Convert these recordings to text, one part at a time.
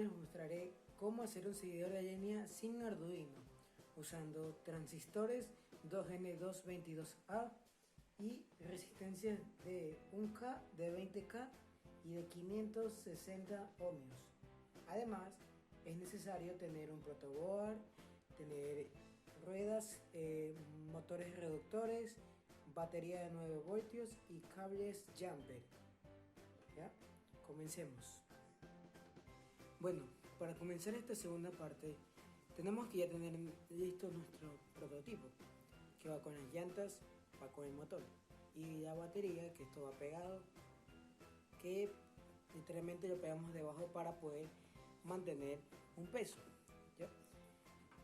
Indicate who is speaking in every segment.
Speaker 1: les mostraré cómo hacer un seguidor de línea sin Arduino, usando transistores 2N222A y resistencias de 1K, de 20K y de 560 ohmios. Además, es necesario tener un protoboard, tener ruedas, motores reductores, batería de 9 voltios y cables jumper. ¿Ya? Comencemos. Bueno, para comenzar esta segunda parte, tenemos que ya tener listo nuestro prototipo, que va con las llantas, va con el motor, y la batería, que esto va pegado, que literalmente lo pegamos debajo para poder mantener un peso, ¿ya?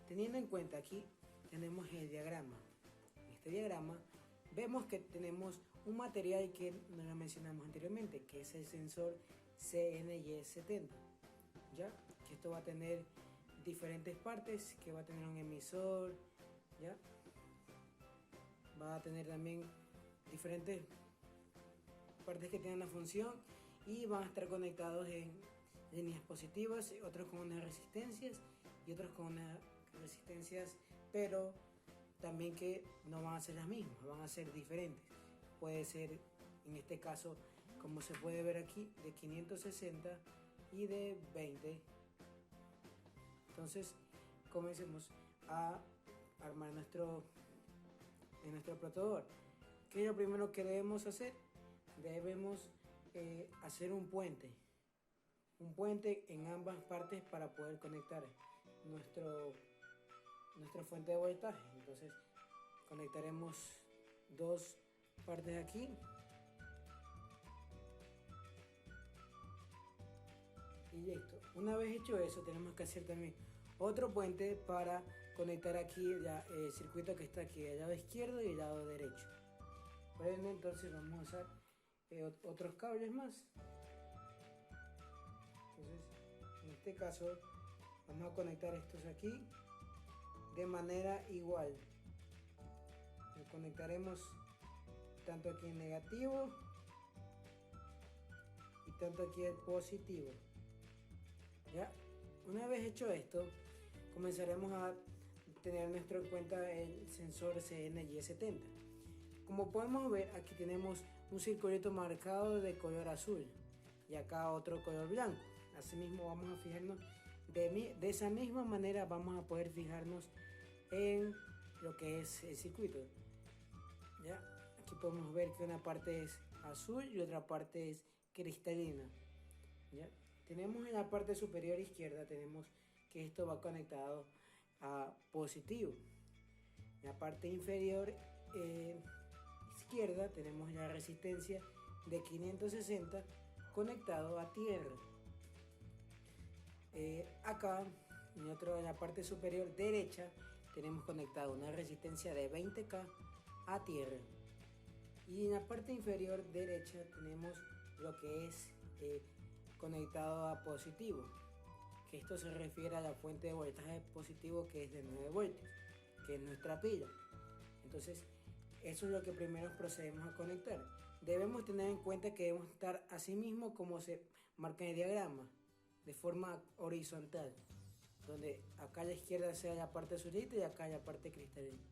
Speaker 1: Teniendo en cuenta aquí, tenemos el diagrama. En este diagrama vemos que tenemos un material que no lo mencionamos anteriormente, que es el sensor CNY70, ¿ya? Que esto va a tener diferentes partes, que va a tener un emisor, ¿ya? Va a tener también diferentes partes que tienen la función y van a estar conectados en líneas positivas, otros con unas resistencias y otros con unas resistencias, pero también que no van a ser las mismas, van a ser diferentes. Puede ser, en este caso, como se puede ver aquí, de 560 y de 20. Entonces, comencemos a armar nuestro protoboard. ¿Qué es lo primero que debemos hacer? Debemos hacer un puente en ambas partes para poder conectar nuestra fuente de voltaje. Entonces conectaremos dos partes aquí y listo. Una vez hecho eso, tenemos que hacer también otro puente para conectar aquí el circuito que está aquí del lado izquierdo y el lado derecho. Por ende, entonces vamos a usar otros cables más. Entonces, en este caso vamos a conectar estos aquí de manera igual. Lo conectaremos tanto aquí en negativo y tanto aquí en positivo. ¿Ya? Una vez hecho esto, comenzaremos a tener nuestro en cuenta el sensor CNY70. Como podemos ver, aquí tenemos un circulito marcado de color azul y acá otro color blanco. Asimismo, vamos a fijarnos de esa misma manera, vamos a poder fijarnos en lo que es el circuito. ¿Ya? Aquí podemos ver que una parte es azul y otra parte es cristalina. ¿Ya? Tenemos en la parte superior izquierda, tenemos que esto va conectado a positivo. En la parte inferior izquierda tenemos la resistencia de 560 conectado a tierra. Acá en la parte superior derecha tenemos conectado una resistencia de 20K a tierra, y en la parte inferior derecha tenemos lo que es conectado a positivo, que esto se refiere a la fuente de voltaje positivo, que es de 9 voltios, que es nuestra pila. Entonces eso es lo que primero procedemos a conectar. Debemos tener en cuenta que debemos estar así mismo como se marca en el diagrama, de forma horizontal, donde acá a la izquierda sea la parte azulita y acá la parte cristalina.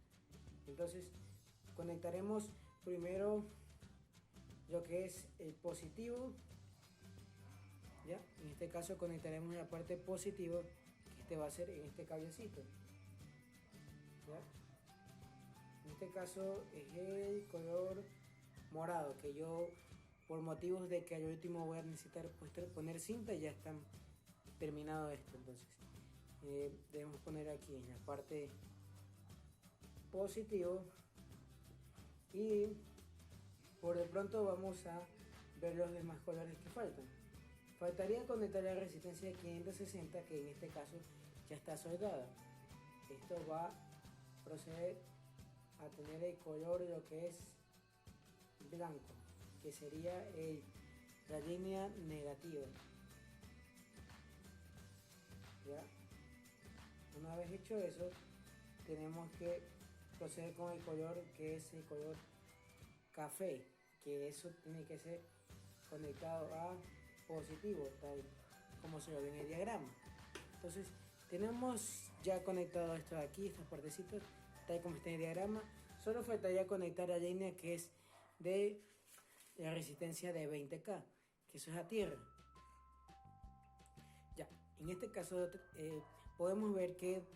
Speaker 1: Entonces conectaremos primero lo que es el positivo, ¿ya? En este caso conectaremos la parte positiva, que este va a ser en este cablecito, ¿ya? En este caso es el color morado, que yo, por motivos de que al último voy a necesitar poner cinta, ya está terminado esto. Entonces debemos poner aquí en la parte positivo, y por de pronto vamos a ver los demás colores que faltan. Faltaría conectar la resistencia de 560, que en este caso ya está soldada. Esto va a proceder a tener el color de lo que es blanco, que sería la línea negativa. ¿Ya? Una vez hecho eso, tenemos que proceder con el color que es el color café, que eso tiene que ser conectado a positivo, tal como se lo ve en el diagrama. Entonces tenemos ya conectado esto de aquí, estas partecitas, tal como está en el diagrama. Solo faltaría conectar la línea que es de la resistencia de 20K, que eso es a tierra. Ya, en este caso podemos ver que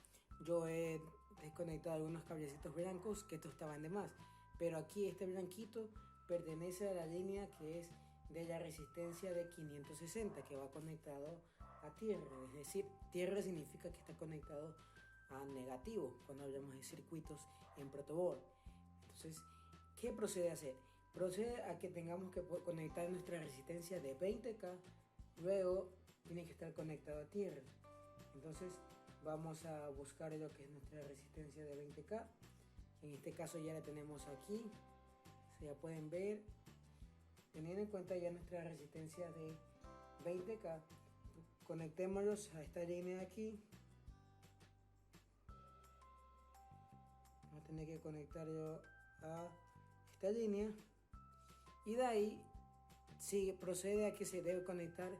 Speaker 1: yo he desconectado algunos cablecitos blancos que estos estaban de más, pero aquí este blanquito pertenece a la línea que es de la resistencia de 560, que va conectado a tierra, es decir, tierra significa que está conectado a negativo cuando hablamos de circuitos en protoboard. Entonces, ¿qué procede a hacer? Procede a que tengamos que conectar nuestra resistencia de 20K, luego tiene que estar conectado a tierra. Entonces vamos a buscar lo que es nuestra resistencia de 20K. En este caso ya la tenemos aquí, ya pueden ver. Teniendo en cuenta ya nuestra resistencia de 20K, conectémoslos a esta línea de aquí. Vamos a tener que conectar yo a esta línea y de ahí procede a que se debe conectar,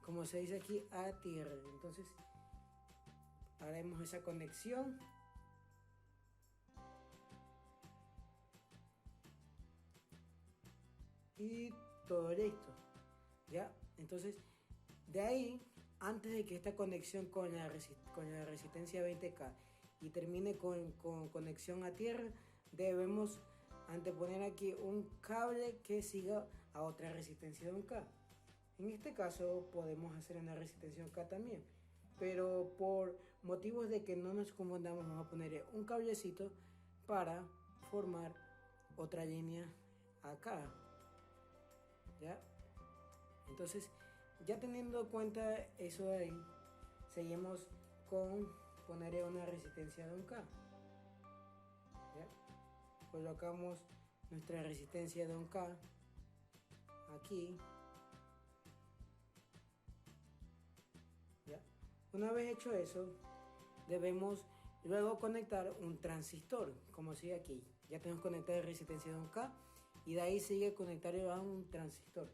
Speaker 1: como se dice aquí, a tierra. Entonces haremos esa conexión y todo listo. Ya, entonces de ahí, antes de que esta conexión con la resistencia 20K y termine con conexión a tierra, debemos anteponer aquí un cable que siga a otra resistencia de 1K. En este caso podemos hacer una resistencia 1K también, pero por motivos de que no nos confundamos, vamos a poner un cablecito para formar otra línea acá. ¿Ya? Entonces, ya teniendo en cuenta eso de ahí, seguimos con poner una resistencia de 1K. ¿Ya? Colocamos nuestra resistencia de 1K aquí. ¿Ya? Una vez hecho eso, debemos luego conectar un transistor, como sigue aquí. Ya tenemos conectada la resistencia de 1K y de ahí sigue conectar a un transistor,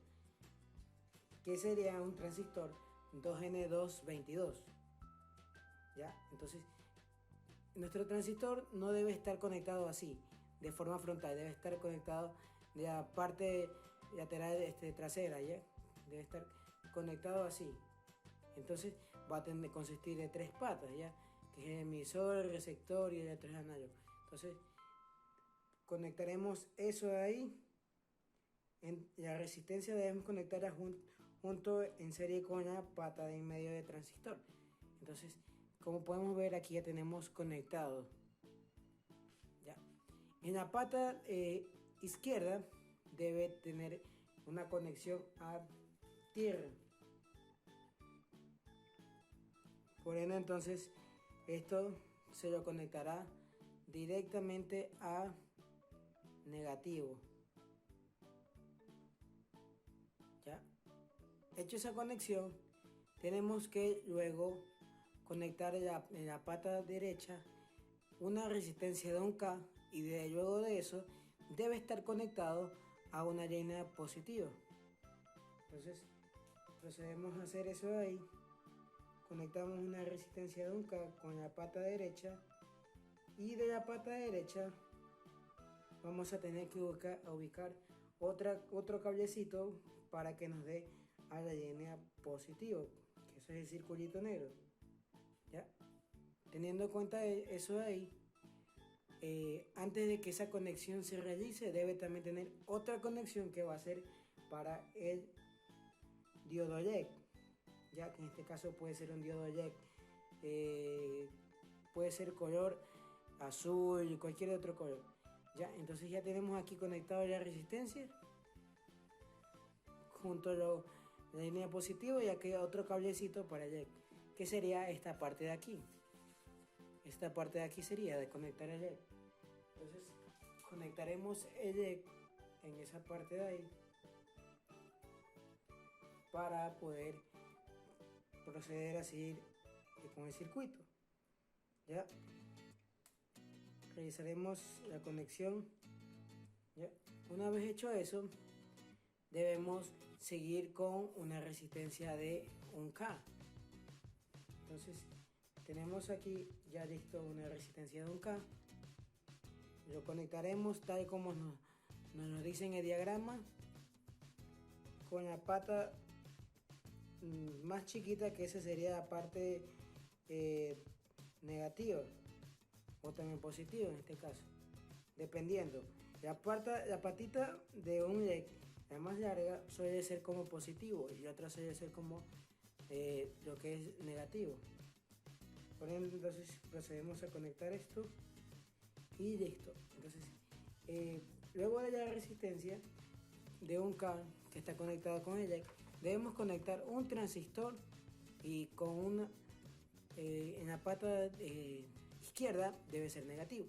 Speaker 1: que sería un transistor 2N222. ¿Ya? Entonces, nuestro transistor no debe estar conectado así, de forma frontal, debe estar conectado de la parte lateral trasera, ¿ya? Debe estar conectado así. Entonces va a tener que consistir de 3 patas, ¿ya? Que es el emisor, el receptor y el electrodo análogo. Entonces conectaremos eso de ahí. En la resistencia debemos conectarla junto en serie con la pata de en medio del transistor. Entonces, como podemos ver, aquí ya tenemos conectado. ¿Ya? En la pata izquierda debe tener una conexión a tierra. Por ende, entonces, esto se lo conectará directamente a negativo. ¿Ya? Hecho esa conexión, tenemos que luego conectar en la pata derecha una resistencia de 1K y luego de eso debe estar conectado a una línea positiva. Entonces procedemos a hacer eso de ahí. Conectamos una resistencia de 1K con la pata derecha y de la pata derecha vamos a tener que ubicar otro cablecito para que nos dé a la línea positiva, que eso es el circulito negro. ¿Ya? Teniendo en cuenta eso de ahí, antes de que esa conexión se realice, debe también tener otra conexión que va a ser para el diodo LED, ya que en este caso puede ser un diodo LED, puede ser color azul, cualquier otro color. Ya, entonces ya tenemos aquí conectado la resistencia junto a la línea positiva y aquí otro cablecito para el LED, que sería esta parte de aquí. Esta parte de aquí sería de conectar el LED. Entonces conectaremos el LED en esa parte de ahí para poder proceder a seguir con el circuito. ¿Ya? Realizaremos la conexión. ¿Ya? Una vez hecho eso, debemos seguir con una resistencia de 1K. Entonces tenemos aquí ya listo una resistencia de 1K. Lo conectaremos tal como nos dice en el diagrama, con la pata más chiquita, que esa sería la parte negativa, o también positiva en este caso, dependiendo. La patita de un leg, la más larga, suele ser como positivo y la otra suele ser como lo que es negativo. Por ejemplo, entonces procedemos a conectar esto y listo. Entonces, luego de la resistencia de 1K que está conectada con el jack, debemos conectar un transistor y con una en la pata izquierda debe ser negativo,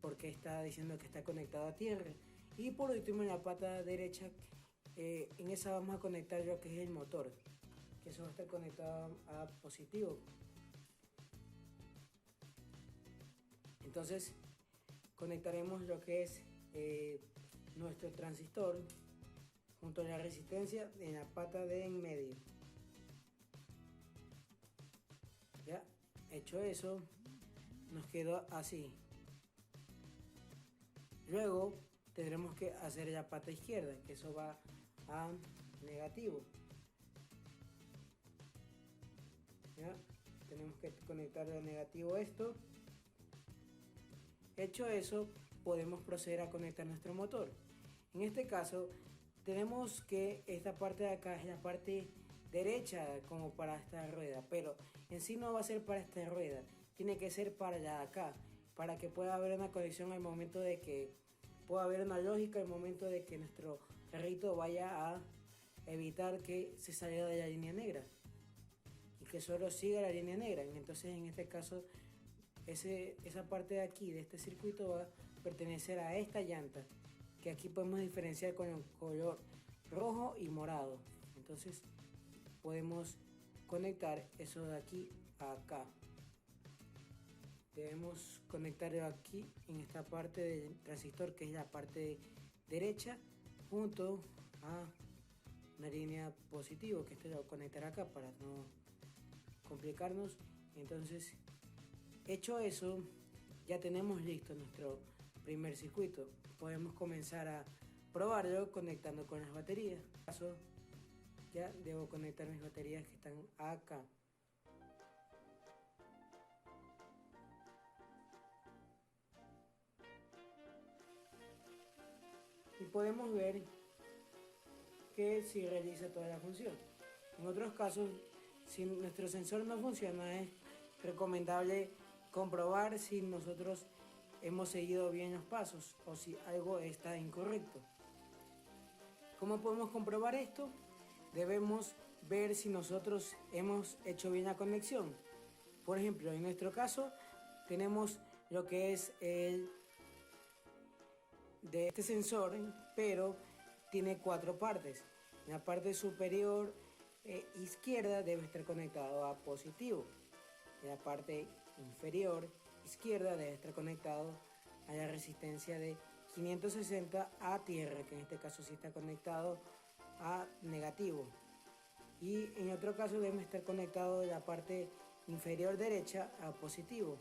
Speaker 1: porque está diciendo que está conectado a tierra. Y por último, en la pata derecha, en esa vamos a conectar lo que es el motor, que eso va a estar conectado a positivo. Entonces conectaremos lo que es nuestro transistor junto a la resistencia en la pata de en medio. Ya hecho eso, nos quedó así. Luego tendremos que hacer la pata izquierda, que eso va a negativo. ¿Ya? Tenemos que conectar a negativo esto. Hecho eso, podemos proceder a conectar nuestro motor. En este caso, tenemos que esta parte de acá es la parte derecha como para esta rueda, pero en sí no va a ser para esta rueda, tiene que ser para la de acá, para que pueda haber una conexión al momento de que pueda haber una lógica al momento de que nuestro carrito vaya a evitar que se salga de la línea negra y que solo siga la línea negra. Entonces, en este caso, esa parte de aquí de este circuito va a pertenecer a esta llanta, que aquí podemos diferenciar con el color rojo y morado. Entonces podemos conectar eso de aquí a acá. Debemos conectarlo aquí en esta parte del transistor, que es la parte derecha, junto a una línea positiva, que esto lo conectaré acá para no complicarnos. Entonces, hecho eso, ya tenemos listo nuestro primer circuito. Podemos comenzar a probarlo conectando con las baterías. En este caso, ya debo conectar mis baterías que están acá. Y podemos ver que sí realiza toda la función. En otros casos, si nuestro sensor no funciona, es recomendable comprobar si nosotros hemos seguido bien los pasos o si algo está incorrecto. ¿Cómo podemos comprobar esto? Debemos ver si nosotros hemos hecho bien la conexión. Por ejemplo, en nuestro caso tenemos lo que es el de este sensor, pero tiene 4 partes. En la parte superior izquierda debe estar conectado a positivo. En la parte inferior izquierda debe estar conectado a la resistencia de 560 a tierra, que en este caso sí está conectado a negativo. Y en otro caso debe estar conectado de la parte inferior derecha a positivo,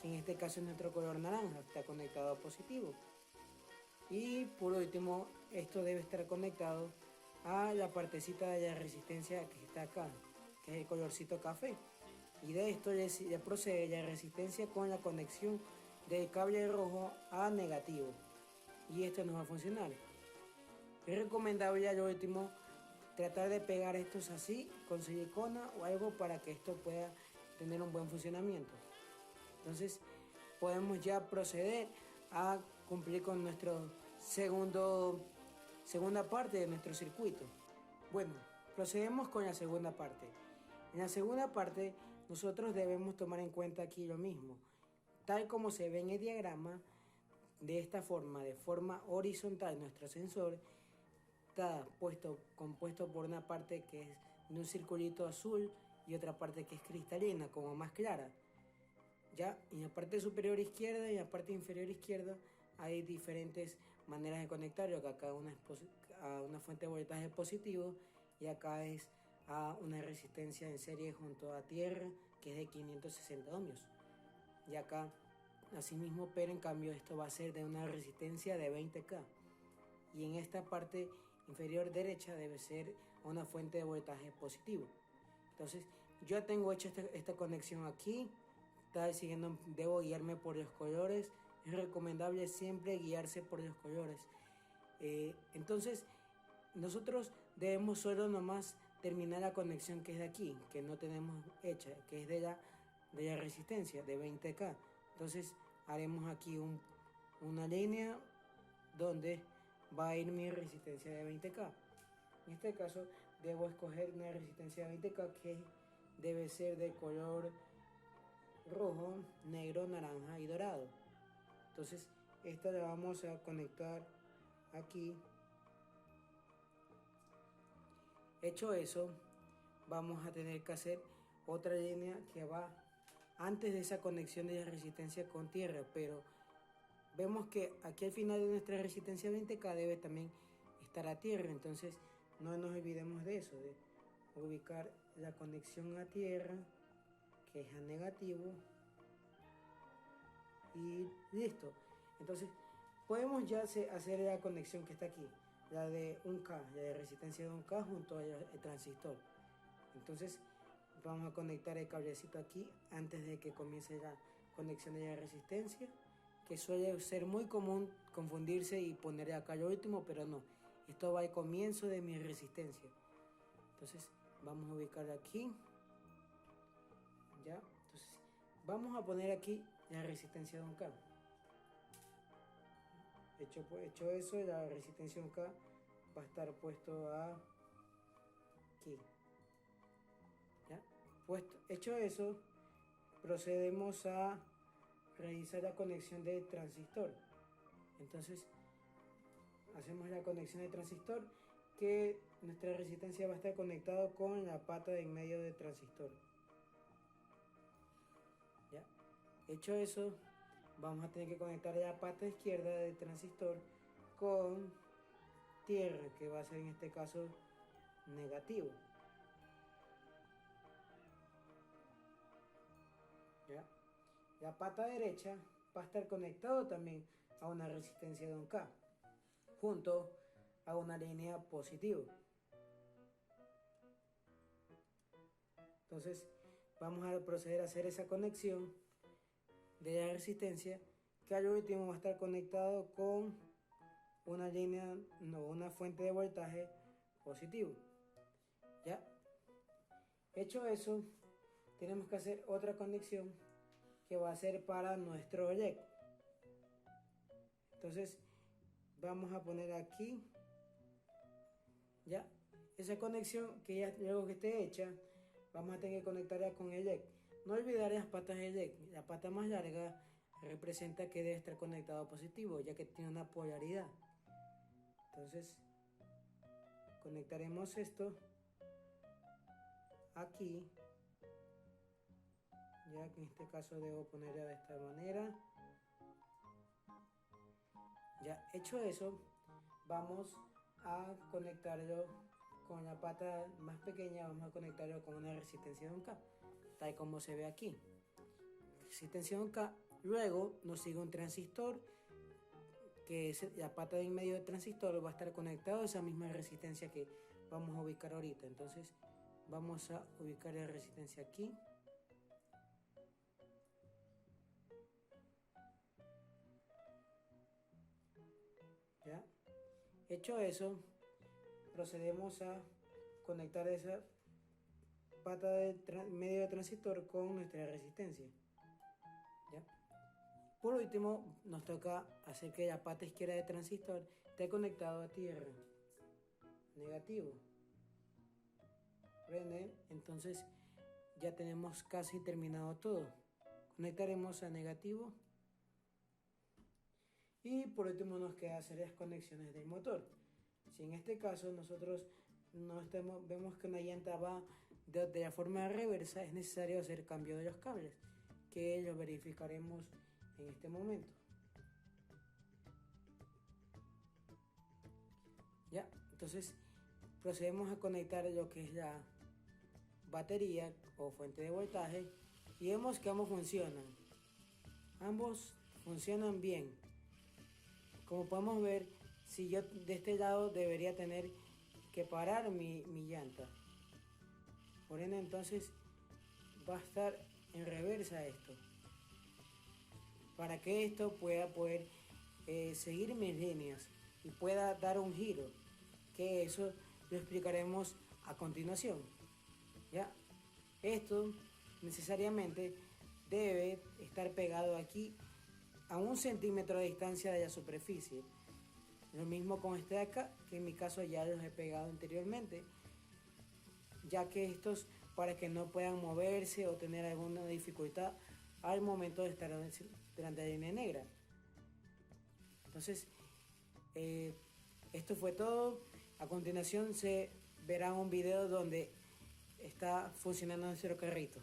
Speaker 1: que en este caso es nuestro color naranja, está conectado a positivo. Y por último, esto debe estar conectado a la partecita de la resistencia que está acá, que es el colorcito café. Y de esto ya procede la resistencia con la conexión del cable rojo a negativo. Y esto no va a funcionar. Es recomendable al último tratar de pegar estos así con silicona o algo para que esto pueda tener un buen funcionamiento. Entonces podemos ya proceder a cumplir con nuestro segunda parte de nuestro circuito. Bueno, procedemos con la segunda parte. En la segunda parte nosotros debemos tomar en cuenta aquí lo mismo. Tal como se ve en el diagrama, de esta forma, de forma horizontal, nuestro sensor está compuesto por una parte que es de un circulito azul y otra parte que es cristalina, como más clara. Ya en la parte superior izquierda y en la parte inferior izquierda hay diferentes maneras de conectarlo, que acá una es a una fuente de voltaje positivo y acá es a una resistencia en serie junto a tierra que es de 560 ohmios. Y acá asimismo, pero en cambio esto va a ser de una resistencia de 20K. Y en esta parte inferior derecha debe ser una fuente de voltaje positivo. Entonces yo tengo hecho esta conexión aquí. Debo guiarme por los colores. Es recomendable siempre guiarse por los colores. Entonces nosotros debemos solo nomás terminar la conexión que es de aquí, que no tenemos hecha, que es de la resistencia de 20K. Entonces haremos aquí una línea donde va a ir mi resistencia de 20K. En este caso debo escoger una resistencia de 20K que debe ser de color rojo, negro, naranja y dorado. Entonces esta la vamos a conectar aquí. Hecho eso, vamos a tener que hacer otra línea que va antes de esa conexión de la resistencia con tierra, pero vemos que aquí al final de nuestra resistencia 20K debe también estar a tierra, entonces no nos olvidemos de eso, de ubicar la conexión a tierra, que es a negativo, y listo. Entonces podemos ya hacer la conexión que está aquí, la de 1K, la de resistencia de 1K junto al transistor. Entonces vamos a conectar el cablecito aquí antes de que comience la conexión de la resistencia, que suele ser muy común confundirse y poner acá lo último, pero no, esto va al comienzo de mi resistencia. Entonces vamos a ubicarla aquí, ya. Entonces vamos a poner aquí la resistencia de 1K. Hecho eso, la resistencia 1K va a estar puesto aquí. ¿Ya? Hecho eso, procedemos a realizar la conexión del transistor. Entonces hacemos la conexión del transistor, que nuestra resistencia va a estar conectada con la pata de en medio del transistor. ¿Ya? Hecho eso, vamos a tener que conectar la pata izquierda del transistor con tierra, que va a ser en este caso negativo. ¿Ya? La pata derecha va a estar conectado también a una resistencia de 1K junto a una línea positiva. Entonces vamos a proceder a hacer esa conexión de la resistencia, que al último va a estar conectado con una línea, no, una fuente de voltaje positivo. ¿Ya? Hecho eso, tenemos que hacer otra conexión que va a ser para nuestro LED. Entonces vamos a poner aquí, ya, esa conexión que ya luego que esté hecha, vamos a tener que conectarla con el LED. No olvidar las patas del LED. La pata más larga representa que debe estar conectado a positivo, ya que tiene una polaridad. Entonces conectaremos esto aquí, ya que en este caso debo ponerla de esta manera. Ya hecho eso, vamos a conectarlo con la pata más pequeña, vamos a conectarlo con una resistencia de 1K, tal como se ve aquí. Resistencia de 1K, luego nos sigue un transistor, que es la pata de en medio del transistor, va a estar conectado a esa misma resistencia que vamos a ubicar ahorita. Entonces vamos a ubicar la resistencia aquí. ¿Ya? Hecho eso, procedemos a conectar esa pata de medio de transistor con nuestra resistencia. ¿Ya? Por último, nos toca hacer que la pata izquierda del transistor esté conectado a tierra, negativo. ¿Prende? Entonces ya tenemos casi terminado todo. Conectaremos a negativo. Y por último nos queda hacer las conexiones del motor. Si en este caso nosotros vemos que una llanta va de la forma reversa, es necesario hacer cambio de los cables, que lo verificaremos en este momento. Ya, entonces procedemos a conectar lo que es la batería o fuente de voltaje y vemos que ambos funcionan. Ambos funcionan bien. Como podemos ver, si yo de este lado debería tener que parar mi llanta. Por ende, entonces va a estar en reversa esto. Para que esto pueda poder seguir mis líneas y pueda dar un giro. Que eso lo explicaremos a continuación. ¿Ya? Esto necesariamente debe estar pegado aquí a 1 centímetro de distancia de la superficie. Lo mismo con este de acá, que en mi caso ya los he pegado anteriormente, ya que estos para que no puedan moverse o tener alguna dificultad al momento de estar delante de la línea negra. Entonces, esto fue todo. A continuación se verá un video donde está funcionando nuestro carrito.